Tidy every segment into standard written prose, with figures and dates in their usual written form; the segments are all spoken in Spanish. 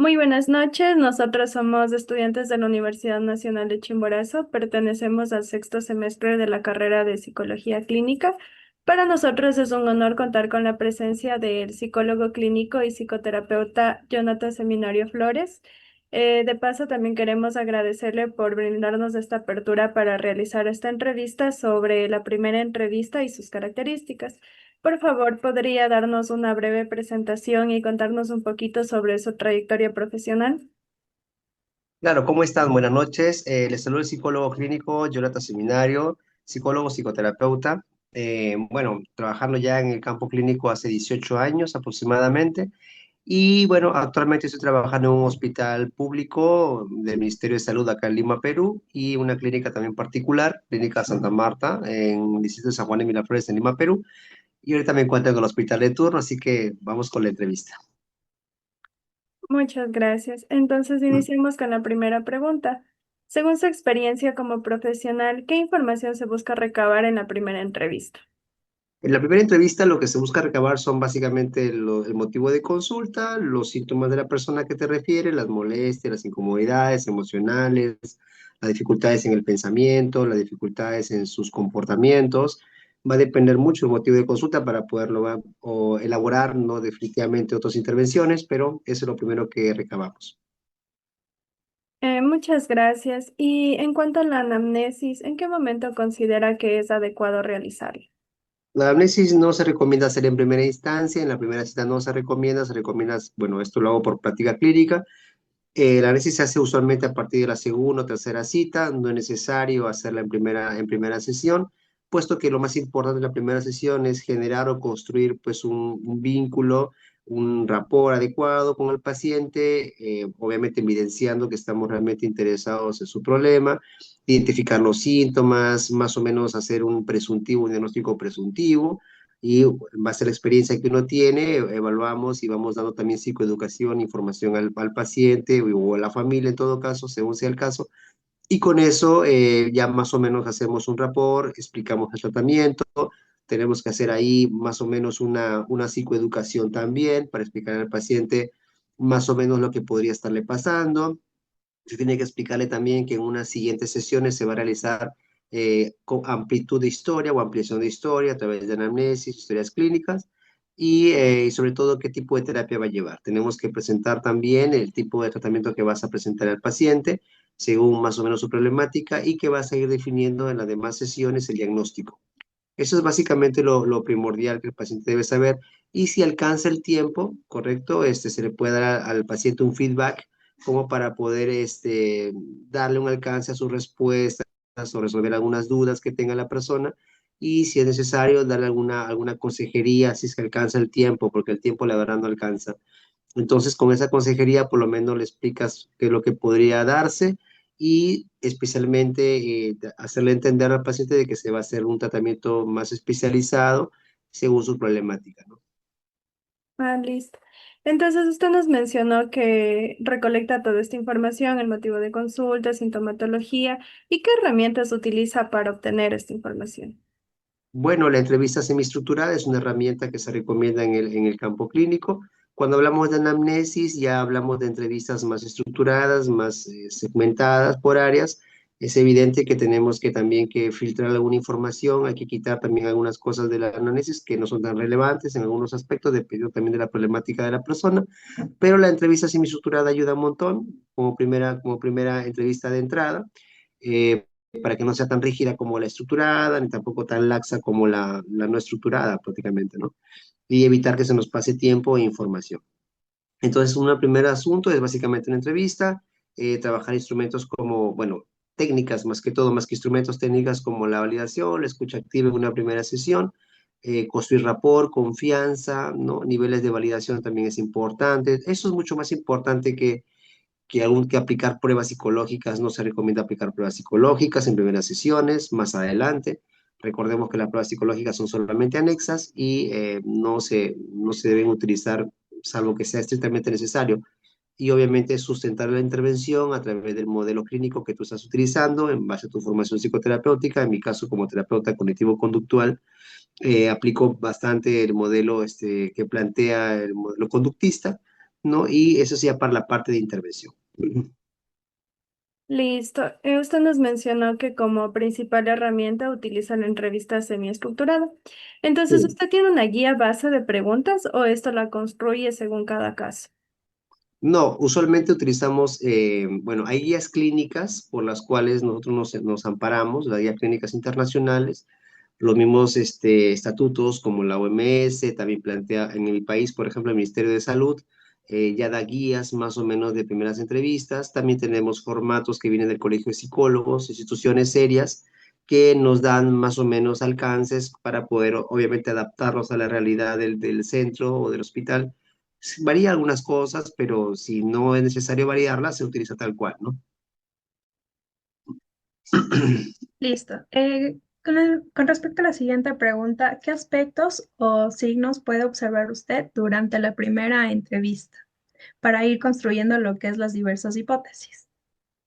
Muy buenas noches, nosotros somos estudiantes de la Universidad Nacional de Chimborazo, pertenecemos al sexto semestre de la carrera de Psicología Clínica. Para nosotros es un honor contar con la presencia del psicólogo clínico y psicoterapeuta Jonathan Seminario Flores. De paso, también queremos agradecerle por brindarnos esta apertura para realizar esta entrevista sobre la primera entrevista y sus características. Por favor, ¿podría darnos una breve presentación y contarnos un poquito sobre su trayectoria profesional? Claro, ¿cómo están? Buenas noches. Les saluda el psicólogo clínico Jonathan Seminario, psicólogo psicoterapeuta. Bueno, trabajando ya en el campo clínico hace 18 años aproximadamente. Y bueno, actualmente estoy trabajando en un hospital público del Ministerio de Salud acá en Lima, Perú, y una clínica también particular, Clínica Santa Marta, en el distrito de San Juan de Miraflores, en Lima, Perú. Y ahorita me encuentro en el hospital de turno, así que vamos con la entrevista. Muchas gracias. Entonces, iniciemos con la primera pregunta. Según su experiencia como profesional, ¿qué información se busca recabar en la primera entrevista? En la primera entrevista lo que se busca recabar son básicamente el motivo de consulta, los síntomas de la persona que te refiere, las molestias, las incomodidades emocionales, las dificultades en el pensamiento, las dificultades en sus comportamientos. Va a depender mucho el motivo de consulta para poderlo o elaborar, no definitivamente otras intervenciones, pero eso es lo primero que recabamos. Muchas gracias. Y en cuanto a la anamnesis, ¿en qué momento considera que es adecuado realizarla? La amnesis no se recomienda hacer en primera instancia, en la primera cita no se recomienda, bueno, esto lo hago por práctica clínica. La análisis se hace usualmente a partir de la segunda o tercera cita, no es necesario hacerla en primera sesión, puesto que lo más importante de la primera sesión es generar o construir pues un vínculo, un rapport adecuado con el paciente, obviamente evidenciando que estamos realmente interesados en su problema, identificar los síntomas, más o menos hacer un presuntivo, un diagnóstico presuntivo, y en base a la experiencia que uno tiene, evaluamos y vamos dando también psicoeducación, información al paciente o a la familia en todo caso, según sea el caso. Y con eso ya más o menos hacemos un rapport, explicamos el tratamiento, tenemos que hacer ahí más o menos una psicoeducación también para explicar al paciente más o menos lo que podría estarle pasando. Se tiene que explicarle también que en unas siguientes sesiones se va a realizar con amplitud de historia o ampliación de historia a través de anamnesis, historias clínicas y sobre todo qué tipo de terapia va a llevar. Tenemos que presentar también el tipo de tratamiento que vas a presentar al paciente según más o menos su problemática y que vas a ir definiendo en las demás sesiones el diagnóstico. Eso es básicamente lo primordial que el paciente debe saber. Y si alcanza el tiempo, correcto, se le puede dar al paciente un feedback como para poder darle un alcance a sus respuestas o resolver algunas dudas que tenga la persona. Y si es necesario, darle alguna consejería si es que alcanza el tiempo, porque el tiempo la verdad no alcanza. Entonces, con esa consejería, por lo menos le explicas qué es lo que podría darse y especialmente hacerle entender al paciente de que se va a hacer un tratamiento más especializado según su problemática, ¿no? Ah, listo. Entonces, usted nos mencionó que recolecta toda esta información, el motivo de consulta, sintomatología y qué herramientas utiliza para obtener esta información. Bueno, la entrevista semiestructurada es una herramienta que se recomienda en el campo clínico. Cuando hablamos de anamnesis, ya hablamos de entrevistas más estructuradas, más segmentadas por áreas. Es evidente que tenemos que también que filtrar alguna información, hay que quitar también algunas cosas de la anamnesis que no son tan relevantes en algunos aspectos, dependiendo también de la problemática de la persona, pero la entrevista semiestructurada ayuda un montón como primera entrevista de entrada. Eh, para que no sea tan rígida como la estructurada, ni tampoco tan laxa como la no estructurada prácticamente, ¿no? Y evitar que se nos pase tiempo e información. Entonces, un primer asunto es básicamente una entrevista, trabajar instrumentos como, bueno, técnicas más que todo, más que instrumentos, técnicas como la validación, la escucha activa en una primera sesión, construir rapport, confianza, ¿no? Niveles de validación también es importante. Eso es mucho más importante que aún que aplicar pruebas psicológicas, no se recomienda aplicar pruebas psicológicas en primeras sesiones, más adelante. Recordemos que las pruebas psicológicas son solamente anexas y no se deben utilizar salvo que sea estrictamente necesario. Y obviamente sustentar la intervención a través del modelo clínico que tú estás utilizando en base a tu formación psicoterapéutica. En mi caso, como terapeuta cognitivo-conductual, aplico bastante el modelo que plantea el modelo conductista ¿no? Y eso sería para la parte de intervención. Listo. Usted nos mencionó que como principal herramienta utiliza la entrevista semiestructurada. Entonces, Sí. ¿usted tiene una guía base de preguntas o esto la construye según cada caso? No, usualmente utilizamos, bueno, hay guías clínicas por las cuales nosotros nos amparamos, las guías clínicas internacionales, los mismos estatutos como la OMS, también plantea en mi país, por ejemplo, el Ministerio de Salud, ya da guías más o menos de primeras entrevistas. También tenemos formatos que vienen del Colegio de Psicólogos, instituciones serias, que nos dan más o menos alcances para poder, obviamente, adaptarlos a la realidad del centro o del hospital. Varía algunas cosas, pero si no es necesario variarlas, se utiliza tal cual, ¿no? Listo. Con respecto a la siguiente pregunta, ¿qué aspectos o signos puede observar usted durante la primera entrevista para ir construyendo lo que es las diversas hipótesis?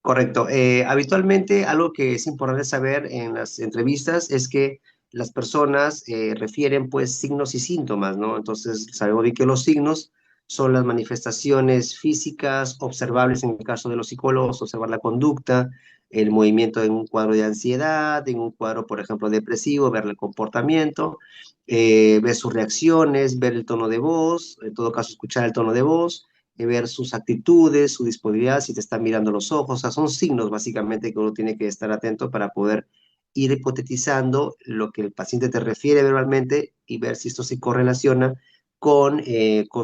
Correcto. Habitualmente algo que es importante saber en las entrevistas es que las personas refieren pues signos y síntomas, ¿no? Entonces sabemos bien que los signos son las manifestaciones físicas observables en el caso de los psicólogos, observar la conducta, el movimiento en un cuadro de ansiedad, en un cuadro, por ejemplo, depresivo, ver el comportamiento, ver sus reacciones, ver el tono de voz, en todo caso escuchar el tono de voz, ver sus actitudes, su disponibilidad, si te están mirando los ojos, o sea, son signos básicamente que uno tiene que estar atento para poder ir hipotetizando lo que el paciente te refiere verbalmente y ver si esto se correlaciona con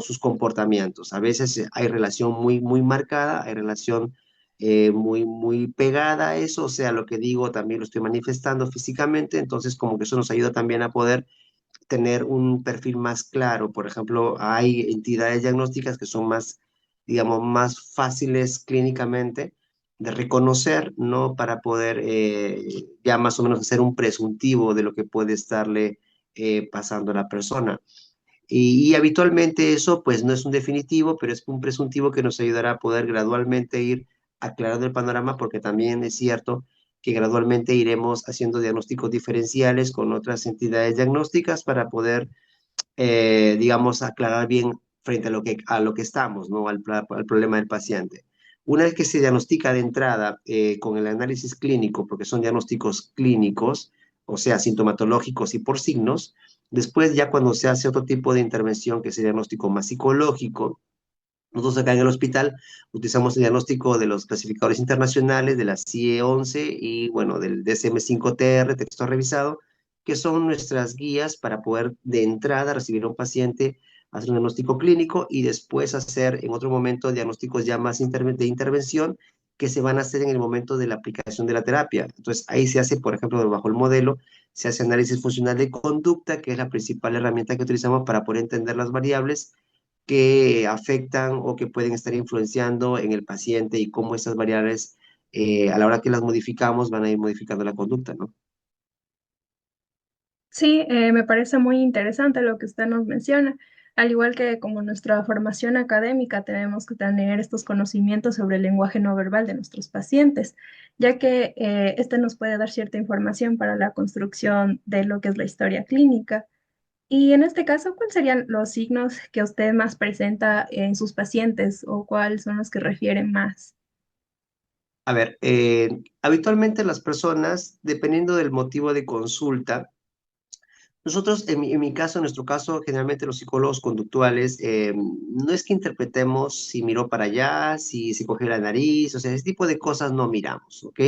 sus comportamientos. A veces hay relación muy, muy marcada, hay relación muy, muy pegada a eso, o sea, lo que digo también lo estoy manifestando físicamente, entonces como que eso nos ayuda también a poder tener un perfil más claro. Por ejemplo, hay entidades diagnósticas que son más, digamos, más fáciles clínicamente de reconocer, ¿no? Para poder ya más o menos hacer un presuntivo de lo que puede estarle pasando a la persona. Y habitualmente eso, pues no es un definitivo, pero es un presuntivo que nos ayudará a poder gradualmente ir aclarando el panorama, porque también es cierto que gradualmente iremos haciendo diagnósticos diferenciales con otras entidades diagnósticas para poder, digamos, aclarar bien frente a lo que estamos, ¿no? Al problema del paciente. Una vez que se diagnostica de entrada con el análisis clínico, porque son diagnósticos clínicos, o sea, sintomatológicos y por signos, después ya cuando se hace otro tipo de intervención, que es el diagnóstico más psicológico, nosotros acá en el hospital utilizamos el diagnóstico de los clasificadores internacionales, de la CIE 11 y bueno, del DSM-5TR, texto revisado, que son nuestras guías para poder de entrada recibir a un paciente, hacer un diagnóstico clínico y después hacer en otro momento diagnósticos ya más de intervención que se van a hacer en el momento de la aplicación de la terapia. Entonces ahí se hace, por ejemplo, bajo el modelo, se hace análisis funcional de conducta, que es la principal herramienta que utilizamos para poder entender las variables que afectan o que pueden estar influenciando en el paciente y cómo esas variables, a la hora que las modificamos, van a ir modificando la conducta, ¿no? Sí, me parece muy interesante lo que usted nos menciona. Al igual que como nuestra formación académica, tenemos que tener estos conocimientos sobre el lenguaje no verbal de nuestros pacientes, ya que este nos puede dar cierta información para la construcción de lo que es la historia clínica. Y en este caso, ¿cuáles serían los signos que usted más presenta en sus pacientes o cuáles son los que refieren más? A ver, habitualmente las personas, dependiendo del motivo de consulta, nosotros, en mi caso, en nuestro caso, generalmente los psicólogos conductuales, no es que interpretemos si miró para allá, si se cogió la nariz, o sea, ese tipo de cosas no miramos, ¿ok?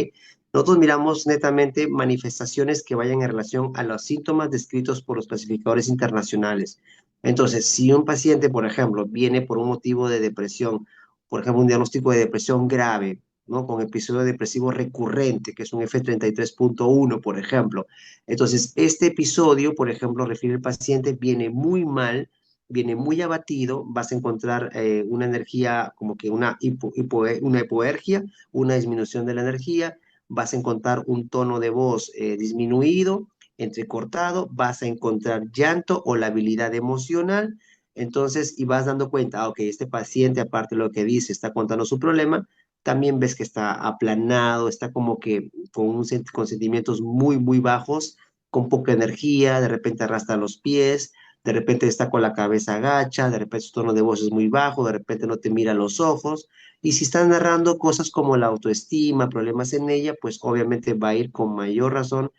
Nosotros miramos netamente manifestaciones que vayan en relación a los síntomas descritos por los clasificadores internacionales. Entonces, si un paciente, por ejemplo, viene por un motivo de depresión, por ejemplo, un diagnóstico de depresión grave, ¿no? Con episodio depresivo recurrente, que es un F33.1, por ejemplo, entonces, este episodio, por ejemplo, refiere al paciente, viene muy mal, viene muy abatido, vas a encontrar una energía como que una hipoergia, una disminución de la energía, vas a encontrar un tono de voz disminuido, entrecortado, vas a encontrar llanto o la habilidad emocional. Entonces, y vas dando cuenta, ok, este paciente, aparte de lo que dice, está contando su problema, también ves que está aplanado, está como que con sentimientos muy, muy bajos, con poca energía, de repente arrastra los pies, de repente está con la cabeza agacha, de repente su tono de voz es muy bajo, de repente no te mira a los ojos. Y si está narrando cosas como la autoestima, problemas en ella, pues obviamente va a ir con mayor razón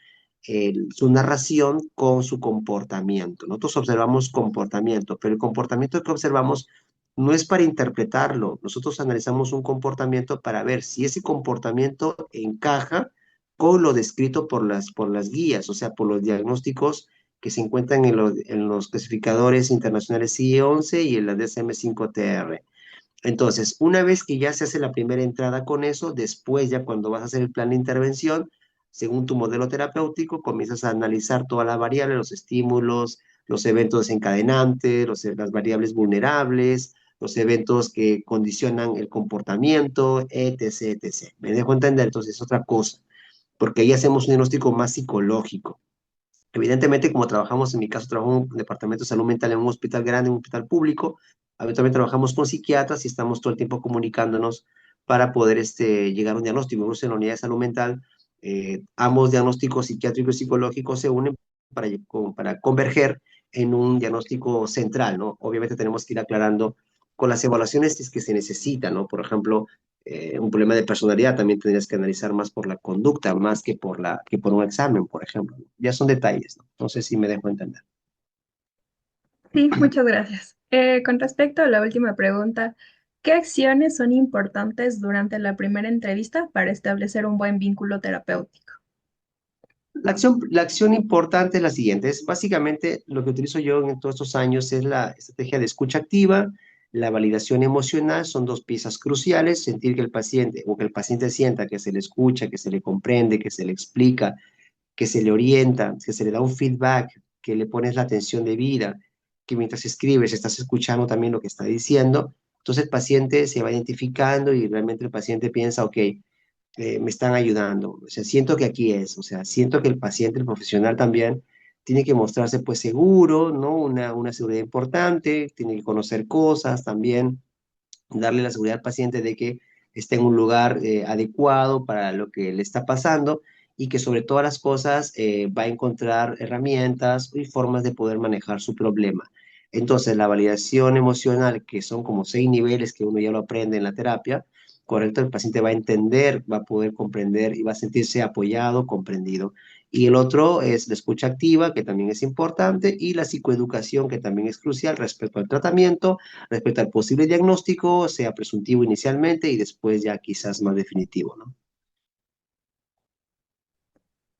su narración con su comportamiento. Nosotros observamos comportamiento, pero el comportamiento que observamos no es para interpretarlo. Nosotros analizamos un comportamiento para ver si ese comportamiento encaja con lo descrito por las guías, o sea, por los diagnósticos que se encuentran en los clasificadores internacionales CIE-11 y en la DSM-5-TR. Entonces, una vez que ya se hace la primera entrada con eso, después ya cuando vas a hacer el plan de intervención, según tu modelo terapéutico, comienzas a analizar todas las variables, los estímulos, los eventos desencadenantes, las variables vulnerables, los eventos que condicionan el comportamiento, etc., etc. ¿Me dejo entender? Entonces, es otra cosa, porque ahí hacemos un diagnóstico más psicológico. Evidentemente, como trabajamos, en mi caso, trabajo en un departamento de salud mental en un hospital grande, en un hospital público, habitualmente trabajamos con psiquiatras y estamos todo el tiempo comunicándonos para poder llegar a un diagnóstico. Incluso en la unidad de salud mental, ambos diagnósticos psiquiátricos y psicológicos se unen para converger en un diagnóstico central, ¿no? Obviamente tenemos que ir aclarando con las evaluaciones si es que se necesita, ¿no? Por ejemplo, un problema de personalidad también tendrías que analizar más por la conducta, más que por un examen, por ejemplo. Ya son detalles, ¿no? Entonces sí me dejo entender. Sí, muchas gracias. Con respecto a la última pregunta, ¿qué acciones son importantes durante la primera entrevista para establecer un buen vínculo terapéutico? La acción importante es la siguiente, es básicamente lo que utilizo yo en todos estos años, es la estrategia de escucha activa, la validación emocional, son dos piezas cruciales, sentir que el paciente o que el paciente sienta que se le escucha, que se le comprende, que se le explica, que se le orienta, que se le da un feedback, que le pones la atención debida, que mientras escribes estás escuchando también lo que está diciendo. Entonces el paciente se va identificando y realmente el paciente piensa, ok, me están ayudando. O sea, siento que aquí es, o sea, siento que el paciente, el profesional también, tiene que mostrarse pues seguro, ¿no? Una seguridad importante, tiene que conocer cosas también, darle la seguridad al paciente de que está en un lugar adecuado para lo que le está pasando y que sobre todas las cosas va a encontrar herramientas y formas de poder manejar su problema. Entonces, la validación emocional, que son como 6 niveles que uno ya lo aprende en la terapia, correcto, el paciente va a entender, va a poder comprender y va a sentirse apoyado, comprendido. Y el otro es la escucha activa, que también es importante, y la psicoeducación, que también es crucial respecto al tratamiento, respecto al posible diagnóstico, sea presuntivo inicialmente y después ya quizás más definitivo, ¿no?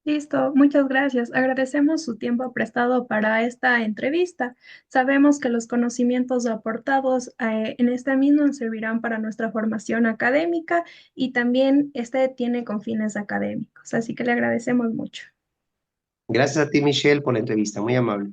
Listo, muchas gracias. Agradecemos su tiempo prestado para esta entrevista. Sabemos que los conocimientos aportados en esta misma nos servirán para nuestra formación académica y también este tiene con fines académicos, así que le agradecemos mucho. Gracias a ti, Michelle, por la entrevista, muy amable.